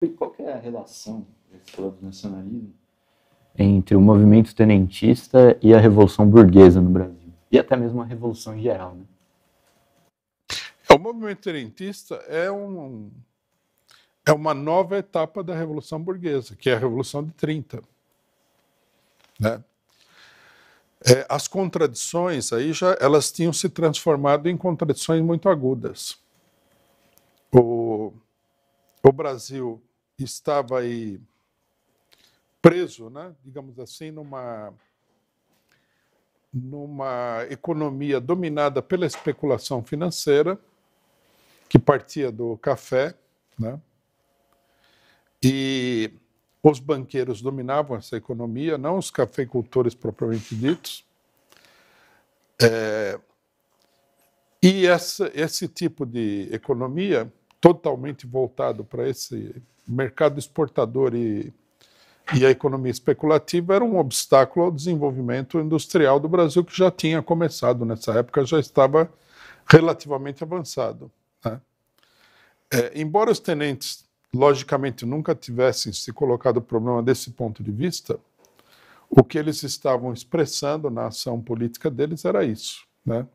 E qual que é a relação, você falou do nacionalismo, entre o movimento tenentista e a Revolução Burguesa no Brasil? E até mesmo a Revolução em geral, né? O movimento tenentista é uma nova etapa da Revolução Burguesa, que é a Revolução de 30. Né? As contradições aí elas tinham se transformado em contradições muito agudas. O Brasil estava aí preso, né, digamos assim, numa economia dominada pela especulação financeira, que partia do café, né? E os banqueiros dominavam essa economia, não os cafeicultores propriamente ditos. E esse tipo de economia, totalmente voltado para esse mercado exportador e a economia especulativa, era um obstáculo ao desenvolvimento industrial do Brasil, que já tinha começado nessa época, já estava relativamente avançado. Né? Embora os tenentes, logicamente, nunca tivessem se colocado o problema desse ponto de vista, o que eles estavam expressando na ação política deles era isso, né?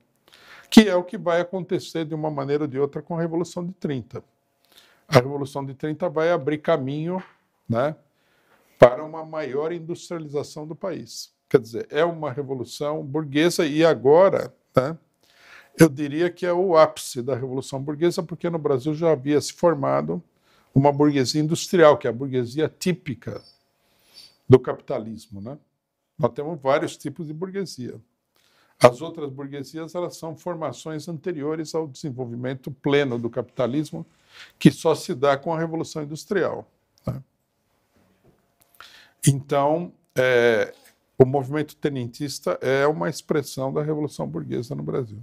Que é o que vai acontecer de uma maneira ou de outra com a Revolução de 30. A Revolução de 30 vai abrir caminho, né, para uma maior industrialização do país. Quer dizer, é uma revolução burguesa e agora, né, eu diria que é o ápice da Revolução Burguesa, porque no Brasil já havia se formado uma burguesia industrial, que é a burguesia típica do capitalismo. Né? Nós temos vários tipos de burguesia. As outras burguesias, elas são formações anteriores ao desenvolvimento pleno do capitalismo, que só se dá com a Revolução Industrial. Né? Então, o movimento tenentista é uma expressão da Revolução Burguesa no Brasil.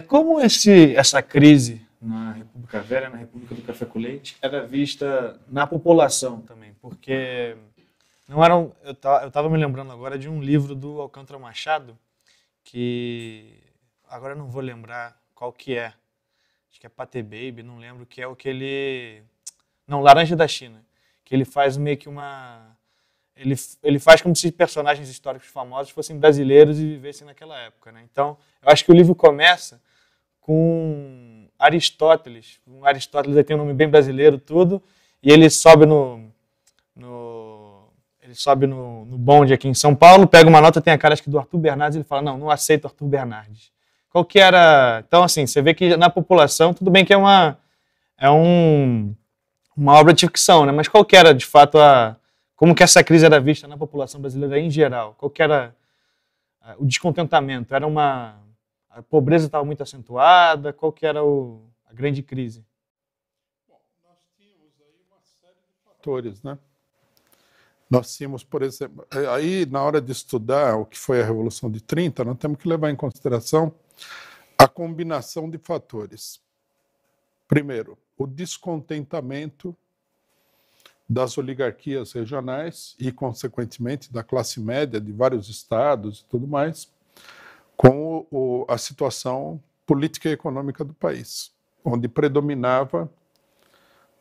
Como essa crise na República Velha, na República do Café com Leite, era vista na população também? Porque não eram. Eu estava me lembrando agora de um livro do Alcântara Machado, que agora eu não vou lembrar qual que é. Acho que é Pate Baby, não lembro, que é o que ele... Não, Laranja da China. Que ele faz meio que uma... Ele faz como se personagens históricos famosos fossem brasileiros e vivessem naquela época, né? Então, eu acho que o livro começa com Aristóteles. Aristóteles aí tem um nome bem brasileiro, tudo, e ele sobe no bonde aqui em São Paulo, pega uma nota, tem a cara acho que do Arthur Bernardes, e ele fala, não aceito Arthur Bernardes. Qual que era... Então, assim, você vê que na população, tudo bem que é uma obra de ficção, né? Mas qual que era, de fato, como que essa crise era vista na população brasileira em geral? Qual que era o descontentamento? A pobreza estava muito acentuada? Qual que era a grande crise? Bom, nós tínhamos aí uma série de fatores, né? Nós tínhamos, por exemplo, aí na hora de estudar o que foi a Revolução de 30, nós temos que levar em consideração a combinação de fatores. Primeiro, o descontentamento das oligarquias regionais e, consequentemente, da classe média de vários estados e tudo mais, com a situação política e econômica do país, onde predominava,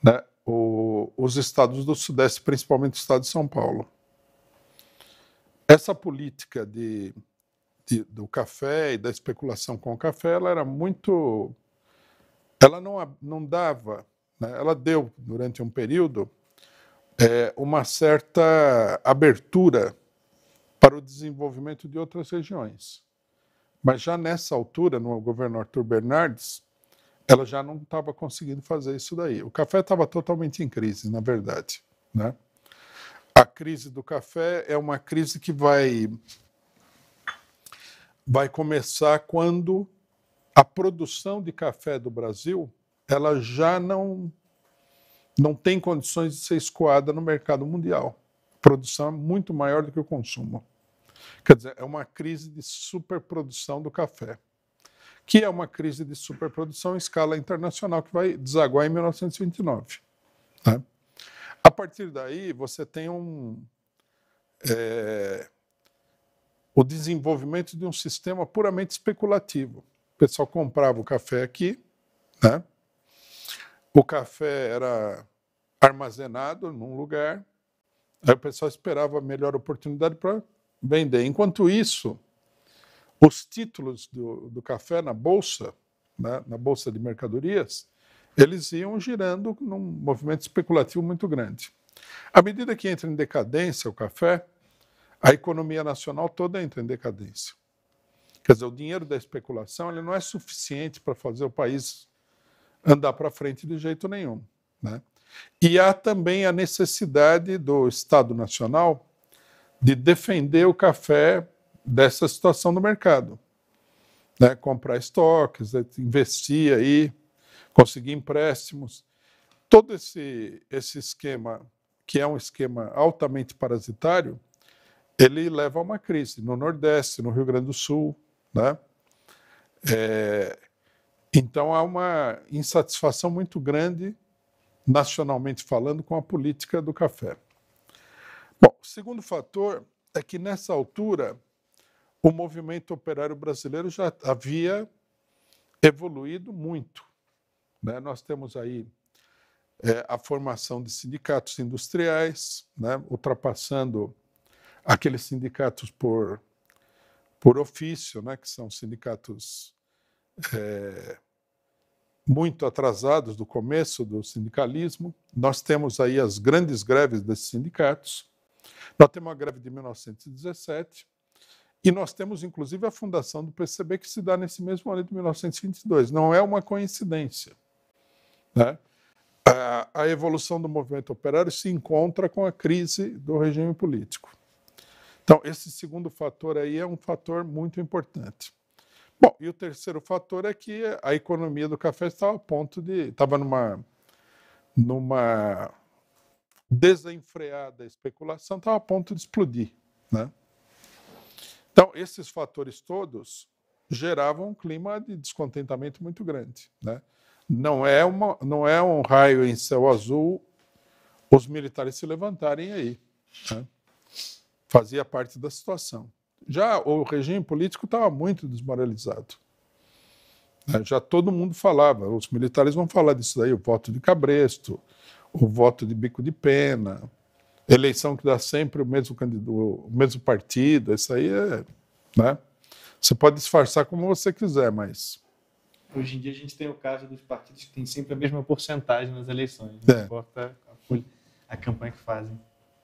né, os estados do Sudeste, principalmente o estado de São Paulo. Essa política do café e da especulação com o café, ela era muito... Ela não dava, né, ela deu, durante um período, uma certa abertura para o desenvolvimento de outras regiões. Mas já nessa altura, no governo Arthur Bernardes, ela já não estava conseguindo fazer isso daí. O café estava totalmente em crise, na verdade. Né? A crise do café é uma crise que vai começar quando a produção de café do Brasil ela já não tem condições de ser escoada no mercado mundial. A produção é muito maior do que o consumo. Quer dizer, é uma crise de superprodução do café, que é uma crise de superprodução em escala internacional, que vai desaguar em 1929. Né? A partir daí, você tem o desenvolvimento de um sistema puramente especulativo. O pessoal comprava o café aqui, né? O café era armazenado num lugar, aí o pessoal esperava a melhor oportunidade para vender. Enquanto isso, os títulos do café na bolsa, né, na bolsa de mercadorias, eles iam girando num movimento especulativo muito grande. À medida que entra em decadência o café, a economia nacional toda entra em decadência. Quer dizer, o dinheiro da especulação ele não é suficiente para fazer o país andar para frente de jeito nenhum, né? E há também a necessidade do Estado Nacional de defender o café dessa situação do mercado, né? Comprar estoques, investir aí, conseguir empréstimos. Todo esse esquema, que é um esquema altamente parasitário, ele leva a uma crise no Nordeste, no Rio Grande do Sul, né? Então há uma insatisfação muito grande, nacionalmente falando, com a política do café. Bom, o segundo fator é que nessa altura o movimento operário brasileiro já havia evoluído muito, né? Nós temos aí a formação de sindicatos industriais, né? Ultrapassando aqueles sindicatos por ofício, né? Que são sindicatos muito atrasados do começo do sindicalismo. Nós temos aí as grandes greves desses sindicatos. Nós temos a greve de 1917 e nós temos, inclusive, a fundação do PCB que se dá nesse mesmo ano de 1922. Não é uma coincidência, né? A evolução do movimento operário se encontra com a crise do regime político. Então, esse segundo fator aí é um fator muito importante. Bom, e o terceiro fator é que a economia do café estava a ponto de... estava numa desenfreada especulação, estava a ponto de explodir, né? Então, esses fatores todos geravam um clima de descontentamento muito grande, né? Não é um raio em céu azul os militares se levantarem aí, né? Fazia parte da situação. Já o regime político estava muito desmoralizado. Já todo mundo falava, os militares vão falar disso daí, o voto de cabresto, o voto de bico de pena, eleição que dá sempre o mesmo partido, isso aí é... né? Você pode disfarçar como você quiser, mas... Hoje em dia a gente tem o caso dos partidos que têm sempre a mesma porcentagem nas eleições. Não importa a campanha que fazem.